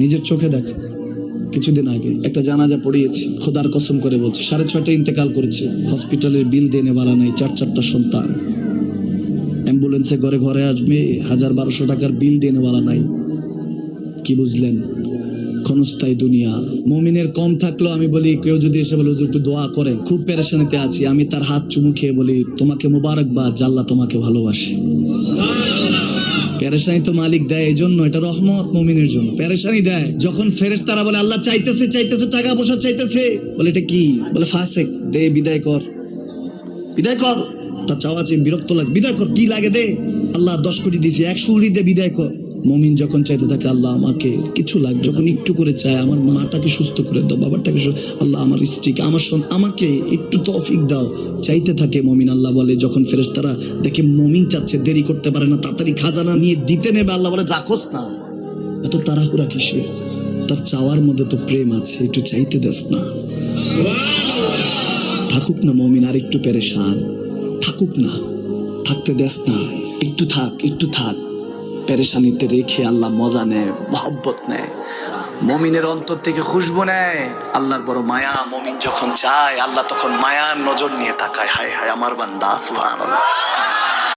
নিজের চোখে দেখো, কিছুদিন আগে একটা জানাজা পড়িয়েছি, খোদার কসম করে বলছি, 6:30 ইন্তেকাল করেছে। হসপিটালের বিল দেনে वाला নাই, 4-4টা সন্তান। অ্যাম্বুলেন্সে ঘরে ঘরে আসবে, 1000-1200 টাকার বিল দেনে वाला নাই। কি বুঝলেন? ক্ষণস্থায়ী দুনিয়া। মুমিনের কম থাকলেও আমি বলি, কেউ যদি এসে বলে হুজুর একটু দোয়া করেন, খুব পেরেশানিতে আছি, আমি তার হাত চুমু খেয়ে বলি তোমাকে মোবারকবাদ, আল্লাহ তোমাকে ভালোবাসে। পেরেশানি তো মালিক দেয়, এই জন্য এটা রহমত মুমিনের জন্য। পেরেশানি দেয় যখন ফেরেশতারা বলে আল্লাহ চাইতেছে চাইতেছে, টাকা পয়সা চাইতেছে, বলে এটা কি? বলে ফাসেক, দে বিদায় কর, বিদায় কর। তার চাওয়া চেয়ে বিরক্ত লাগে, বিদায় কর, কি লাগে দে। আল্লাহ 10 কোটি দিয়েছে, 100 কোটি দিয়ে বিদায় কর। মুমিন যখন চাইতে থাকে আল্লাহ আমাকে কিছু লাগবে, যখন একটু করে চায় আমার মাটাকে সুস্থ করে দাও, বাবাটাকে আল্লাহ আমার স্ত্রীকে, আমার আমাকে একটু তৌফিক দাও, চাইতে থাকে মুমিন। আল্লাহ বলে যখন ফেরেশতারা দেখে মুমিন চাচ্ছে, দেরি করতে পারে না, তাড়াতাড়ি খাজানা নিয়ে দিতে নেবে, আল্লাহ বলে রাখোস না, এত তাড়াহুড়া কিসের? তার চাওয়ার মধ্যে তো প্রেম আছে, একটু চাইতে দেস না। থাকুক না মুমিন আর একটু পেরেশান, থাকুক না, থাকতে দেস না, একটু থাক, একটু থাক। পেরেশানিতে রেখে আল্লাহ মজা নেয়, মহব্বত নেয়, মুমিনের অন্তর থেকে খুশবু নেয়। আল্লাহর বড় মায়া, মুমিন যখন চায় আল্লাহ তখন মায়ার নজর নিয়ে তাকায়, হায় হায় আমার বান্দা, সুবহানাল্লাহ।